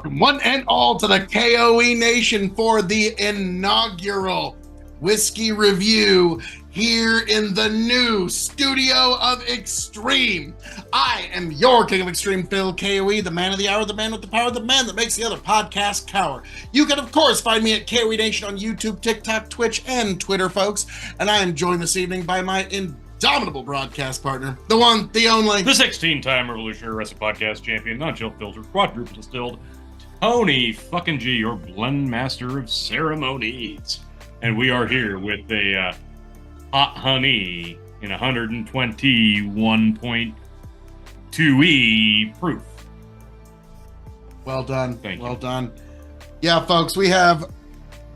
welcome one and all to the K.O.E. Nation for the inaugural whiskey review here in the new studio of Extreme. I am your King of Extreme, Phil K.O.E., the man of the hour, the man with the power, the man that makes the other podcast cower. You can, of course, find me at K.O.E. Nation on YouTube, TikTok, Twitch, and Twitter, folks. And I am joined this evening by my indomitable broadcast partner, the one, the only, the 16-time Revolutionary Wrestling Podcast champion, non-chill filtered, quadruple distilled, Tony fucking G, your blend master of ceremonies. And we are here with a hot honey in 121.2E proof. Well done. Thank you. Well done. Yeah, folks, we have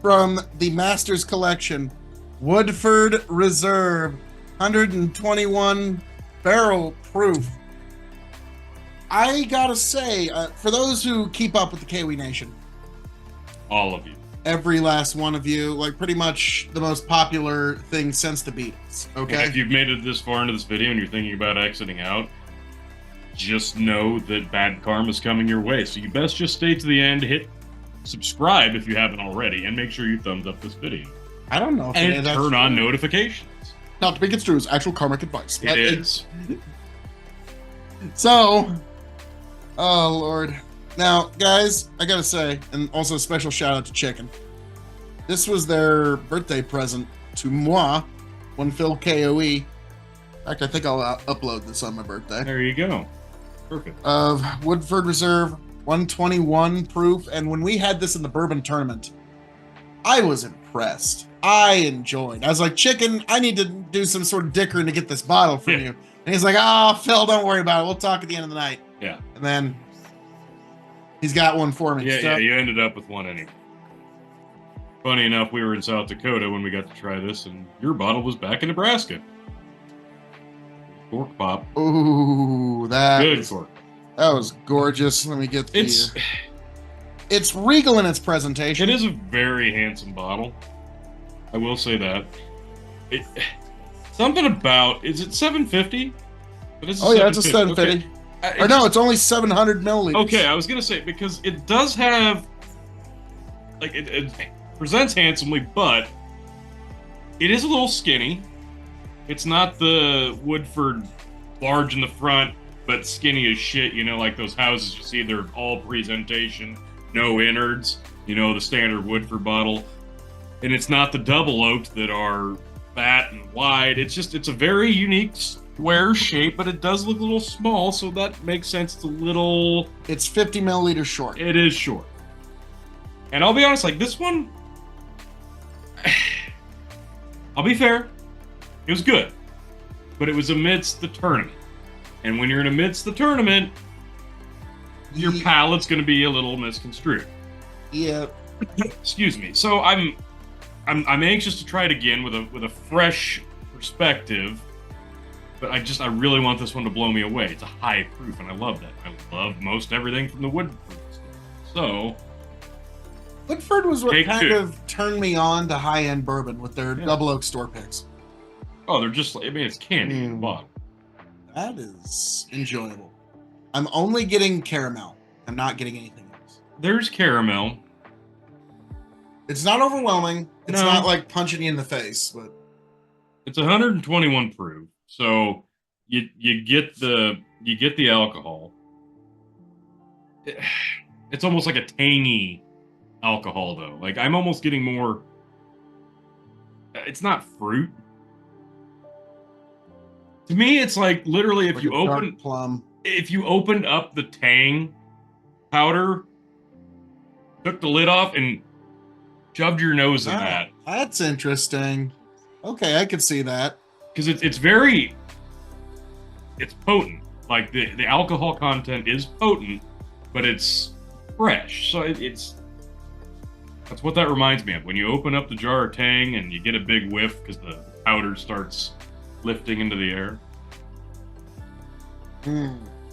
from the Masters Collection, Woodford Reserve, 121 barrel proof. I gotta say, for those who keep up with the K.O.E. Nation, All of you. every last one of you, like pretty much the most popular thing since the Beatles, okay? And if you've made it this far into this video and you're thinking about exiting out, just know that bad karma's coming your way. So you best just stay to the end, hit subscribe if you haven't already, and make sure you thumbs up this video. I don't know if And turn on notifications. Not to be construed as actual karmic advice. It is. So, oh Lord. Now, guys, I gotta say, and also a special shout out to Chicken. This was their birthday present to moi, one Phil K.O.E. In fact, I think I'll upload this on my birthday. There you go. Perfect. Of Woodford Reserve, 121 proof. And when we had this in the bourbon tournament, I was impressed. I enjoyed. I was like, Chicken, I need to do some sort of dickering to get this bottle from you. And he's like, oh, Phil, don't worry about it. We'll talk at the end of the night. Yeah. And then he's got one for me. Yeah, you ended up with one anyway. Funny enough, we were in South Dakota when we got to try this, and your bottle was back in Nebraska. Cork pop. Ooh, that Good cork. That was gorgeous. Let me get the... It's regal in its presentation. It is a very handsome bottle. I will say that. Something about... Is it 750? Oh, yeah, it's a 750. Okay. Or no, it's only 700 milliliters. Okay, I was going to say, because it does have... Like, it presents handsomely, but it is a little skinny. It's not the Woodford large in the front, but skinny as shit. You know, like those houses you see, they're all presentation, no innards. You know, the standard Woodford bottle. And it's not the double oaked that are fat and wide. It's a very unique square shape, but it does look a little small, so that makes sense. It's a little... It's 50 milliliters short. It is short. And I'll be honest, like, this one... I'll be fair. It was good. But it was amidst the tournament. And when you're in amidst the tournament, your palate's going to be a little misconstrued. Yeah. Excuse me. So I'm anxious to try it again with a fresh perspective, but I really want this one to blow me away. It's a high proof, and I love that. I love most everything from the Woodford. So Woodford was what kind of turned me on to high-end bourbon with their double oak store picks. Oh, they're just, I mean, it's candy in the bottom. That is enjoyable. I'm only getting caramel. I'm not getting anything else. There's caramel. It's not overwhelming. It's not like punching you in the face, but it's 121 proof. So you get the alcohol. It's almost like a tangy alcohol though. Like I'm almost getting more. It's not fruit. To me, it's like literally if you opened up the Tang powder, took the lid off, and shoved your nose in that. That's interesting. Okay, I could see that. Because it's potent. Like the alcohol content is potent, but it's fresh. So that's what that reminds me of. When you open up the jar of Tang and you get a big whiff because the powder starts lifting into the air.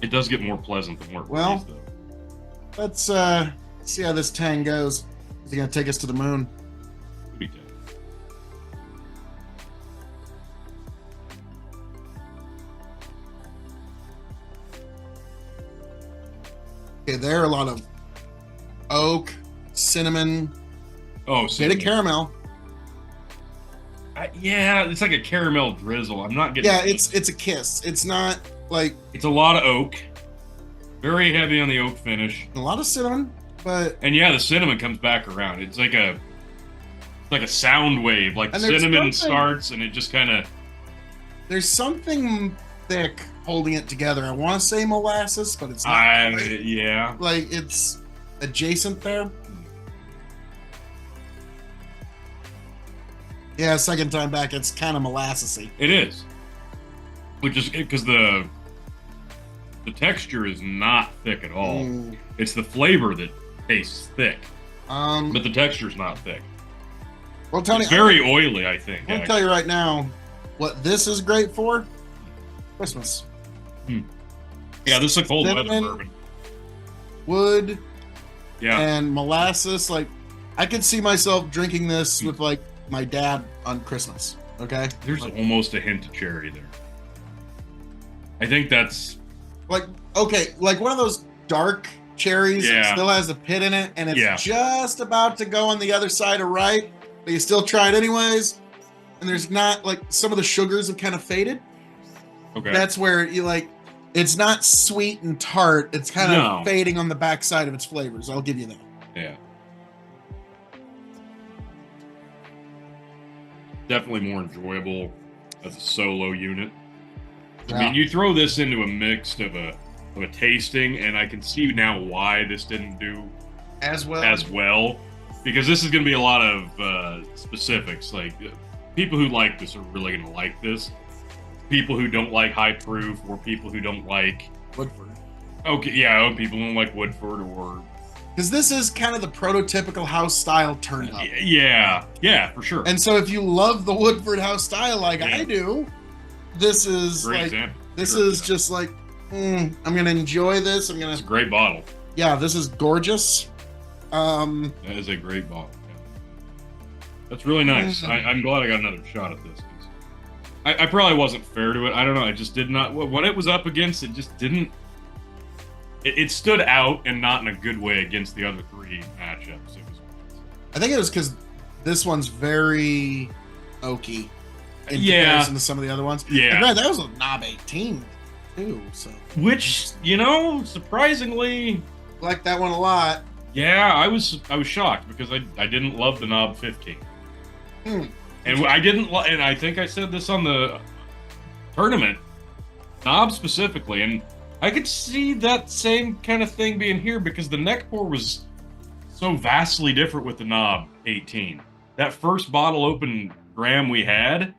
It does get more pleasant than what it is, though. Let's see how this Tang goes. Is he gonna take us to the moon? Be good. Okay, there are a lot of oak, cinnamon, Oh, bit of cinnamon. caramel. Yeah, it's like a caramel drizzle. I'm not getting. Yeah, it's a kiss. It's not like It's a lot of oak. Very heavy on the oak finish. a lot of cinnamon, but And yeah, the cinnamon comes back around. It's like a sound wave. Like And there's cinnamon something- starts and it just kind of. there's something thick holding it together. I want to say molasses, but it's not. Yeah. Like it's adjacent there. Yeah, second time back, it's kind of molassesy. It is. Which is because the texture is not thick at all. Mm. It's the flavor that tastes thick, But but the texture's not thick. well, Tony, It's very oily, I think. I'll tell you right now, what this is great for: Christmas. Yeah, this is a cold weather Cinnamon. bourbon. Wood Yeah. and molasses. Like, I could see myself drinking this with like my dad on Christmas. Okay, There's almost a hint of cherry there. I think that's like like one of those dark cherries that Yeah. still has a pit in it, and it's Yeah. just about to go on the other side of right, but you still try it anyways. And there's not like some of the sugars have kind of faded. okay. That's where you like. It's not sweet and tart. It's kind of No. fading on the backside of its flavors. I'll give you that. Yeah. Definitely more enjoyable as a solo unit. I mean, you throw this into a mix of a tasting, and I can see now why this didn't do as well. as well, because this is going to be a lot of specifics. Like people who like this are really going to like this. People who don't like high proof, or people who don't like Woodford. people who don't like Woodford, or Because this is kind of the prototypical house style turned up. yeah, for sure. And so if you love the Woodford house style like Yeah. I do, this is Great like example. this Sure, is yeah. just like I'm gonna enjoy this. I'm gonna It's a great bottle. this is gorgeous. That is a great bottle. Yeah. That's really nice. Mm. I'm glad I got another shot at this. 'Cause I probably wasn't fair to it. I don't know. I just did not. What it was up against, it just didn't. It stood out, and not in a good way against the other three matchups. It was. I think it was because this one's very oaky in Yeah. comparison to some of the other ones. Yeah. And granted, that was a knob 18 too, so Which surprisingly, like that one a lot. yeah, I was shocked because I didn't love the knob 15. Hmm. And I didn't, and I think I said this on the tournament, knob specifically, and I could see that same kind of thing being here because the neck pour was so vastly different with the knob 18. That first bottle open Graham we had,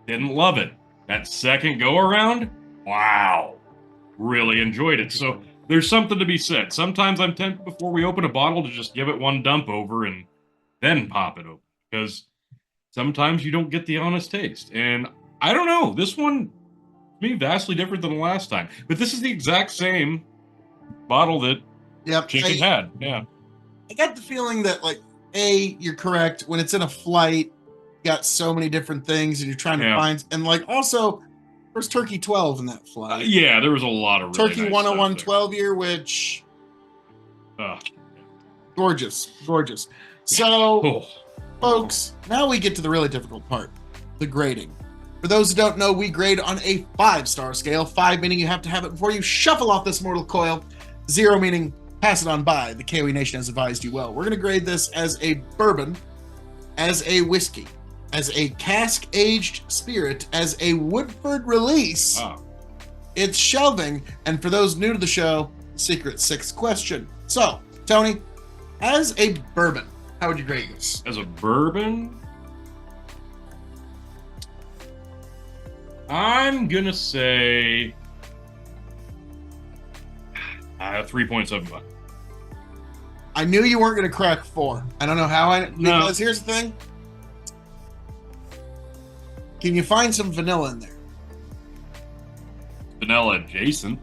didn't love it. That second go around, wow, really enjoyed it. So there's something to be said. Sometimes I'm tempted before we open a bottle to just give it one dump over and then pop it open because sometimes you don't get the honest taste. And I don't know, this one, to me, vastly different than the last time. But this is the exact same bottle that Yep. Chicken had. Yeah. I got the feeling that like you're correct. When it's in a flight, you got so many different things and you're trying to Yeah. find, and like also there's Turkey 12 in that flight. Yeah, there was a lot of really Turkey nice 101 stuff 12 year, which there. gorgeous. So Oh. folks, now we get to the really difficult part, the grading. For those who don't know, we grade on a 5-star scale. 5 meaning you have to have it before you shuffle off this mortal coil. 0 meaning pass it on by. The K.O.E Nation has advised you well. We're going to grade this as a bourbon, as a whiskey, as a cask-aged spirit, as a Woodford release. Wow. It's shelving, and for those new to the show, secret 6th question. So, Tony, as a bourbon, how would you grade this? As a bourbon, I'm gonna say 3.75. I knew you weren't going to crack 4. I don't know how No. because here's the thing. Can you find some vanilla in there? Vanilla adjacent.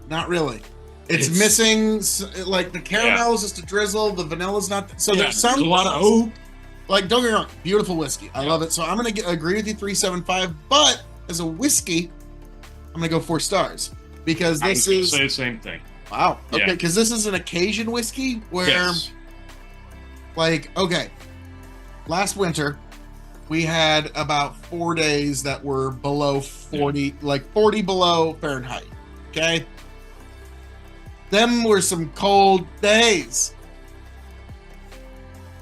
Not really. It's It's- missing, like the caramel is just a drizzle. The vanilla's not. So Yeah, there's some. a lot of oak. Like, don't get me wrong, beautiful whiskey. I love it. So I'm going to agree with you, 3.75. But as a whiskey, I'm going to go 4 stars because I this was gonna is say the same thing. Wow. Okay, Yeah. because this is an occasion whiskey where, Yes. like, okay, last winter we had about 4 days that were below 40, like 40 below Fahrenheit. Okay. Them were some cold days.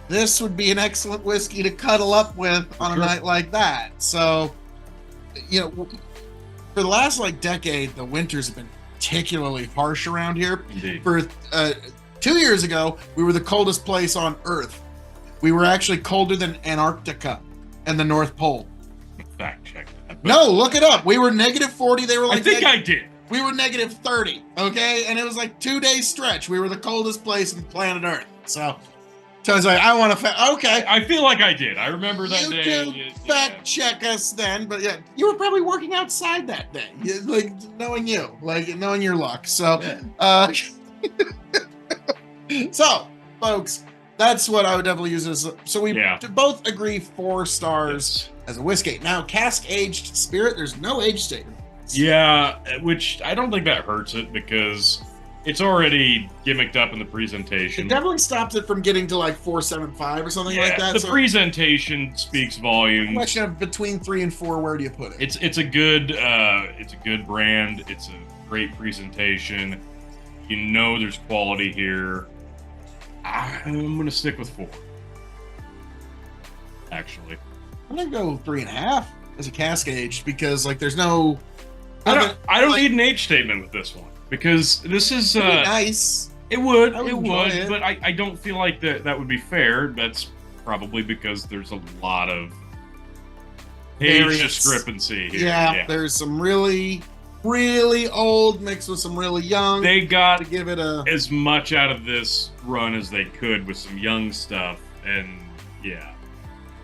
This would be an excellent whiskey to cuddle up with on a night like that. So, you know, for the last like decade, the winters have been particularly harsh around here. Indeed. For 2 years ago, we were the coldest place on Earth. We were actually colder than Antarctica and the North Pole. Fact check that. But No, look it up. We were -40. They were like I think I did. we were -30. Okay, and it was like 2 day stretch. We were the coldest place on planet Earth. So I was like, I want to. Okay, I feel like I did. I remember that you day. can fact check us then, but yeah, you were probably working outside that day, like knowing you, like knowing your luck. So, so folks, that's what I would definitely use as. So we both agree 4 stars as a whiskey. Now, cask aged spirit, there's no age statement. Yeah, which I don't think that hurts it because it's already gimmicked up in the presentation. It definitely stops it from getting to like 4.75 or something like that. The presentation speaks volumes. Question of between 3 and 4, where do you put it? It's a good brand. It's a great presentation. You know there's quality here. I'm gonna stick with 4. Actually, I'm gonna go 3.5 as a cask aged because like there's no. I don't need an age statement with this one. Because this is nice. It would, it. but I don't feel like that would be fair. That's probably because there's a lot of age discrepancy here. Yeah, there's some really, really old mixed with some really young. They got to give it as much out of this run as they could with some young stuff, and yeah,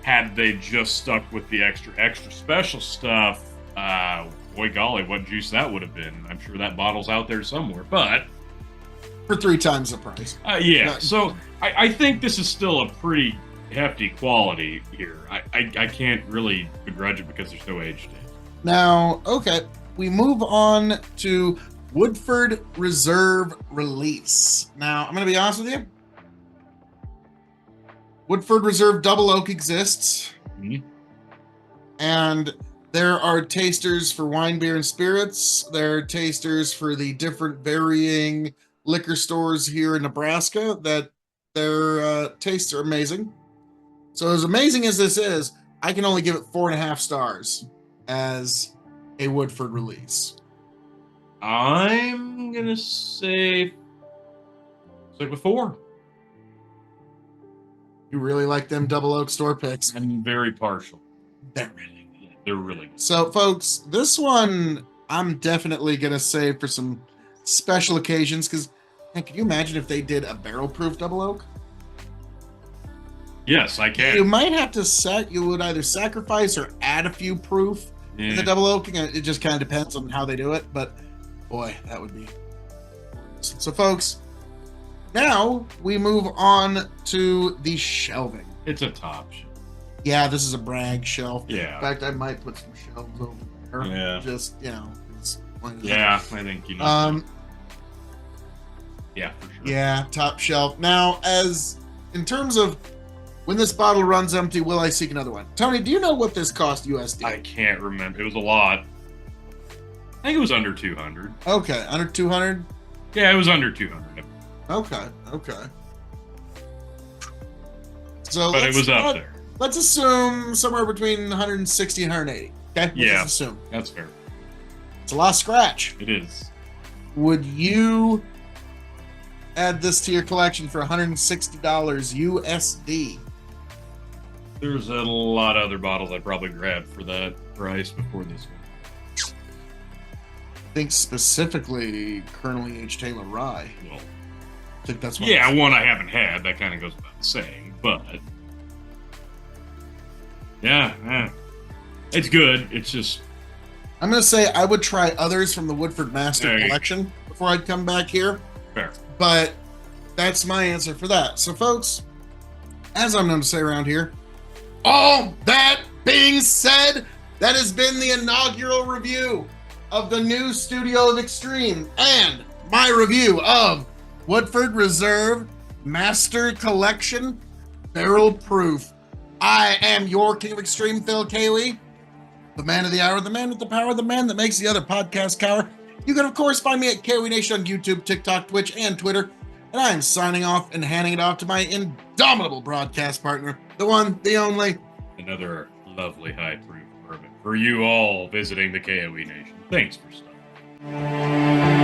had they just stuck with the extra special stuff, boy golly, what juice that would have been. I'm sure that bottle's out there somewhere, but for 3 times the price. So I think this is still a pretty hefty quality here. I can't really begrudge it because there's no age to it. Now, okay, we move on to Woodford Reserve Release. Now, I'm going to be honest with you. Woodford Reserve Double Oak exists. Mm-hmm. And there are tasters for wine, beer, and spirits. There are tasters for the different varying liquor stores here in Nebraska that their tastes are amazing. So as amazing as this is, I can only give it 4.5 stars as a Woodford release. I'm going to say stick with 4. You really like them Double Oak store picks. I'm very partial. They're really They're really good. So, folks, this one I'm definitely going to save for some special occasions because, can you imagine if they did a barrel-proof Double Oak? Yes, I can. You might have to you would either sacrifice or add a few proof in the Double Oak. It just kind of depends on how they do it, but boy, that would be. So, folks, now we move on to the shelving. It's a top shelf. Yeah, this is a brag shelf. Yeah. In fact, I might put some shelves over there. Yeah. Just, I think you know. Yeah, for sure. Yeah, top shelf. Now, in terms of when this bottle runs empty, will I seek another one? Tony, do you know what this cost USD? I can't remember. It was a lot. I think it was under 200. Okay, under 200? Yeah, it was under 200. Okay. So, but it was up there. Let's assume somewhere between 160 and 180. Okay? Yeah. Let's assume. That's fair. It's a lot of scratch. It is. Would you add this to your collection for $160 USD? There's a lot of other bottles I'd probably grab for that price before this one. I think specifically Colonel H. Taylor Rye. Well, I think that's one I haven't had. That kind of goes without saying, but yeah, it's good. It's just I'm gonna say I would try others from the Woodford Master Collection before I'd come back here. Fair. But that's my answer for that. So, folks, as I'm going to say around here, all that being said, that has been the inaugural review of the new Studio of Extreme and my review of Woodford Reserve Master Collection Barrel Proof. I am your King of Extreme, Phil K.O.E, the man of the hour, the man with the power, the man that makes the other podcast cower. You can, of course, find me at K.O.E Nation on YouTube, TikTok, Twitch, and Twitter. And I am signing off and handing it off to my indomitable broadcast partner, the one, the only. Another lovely high proof bourbon for you all visiting the K.O.E Nation. Thanks for stopping.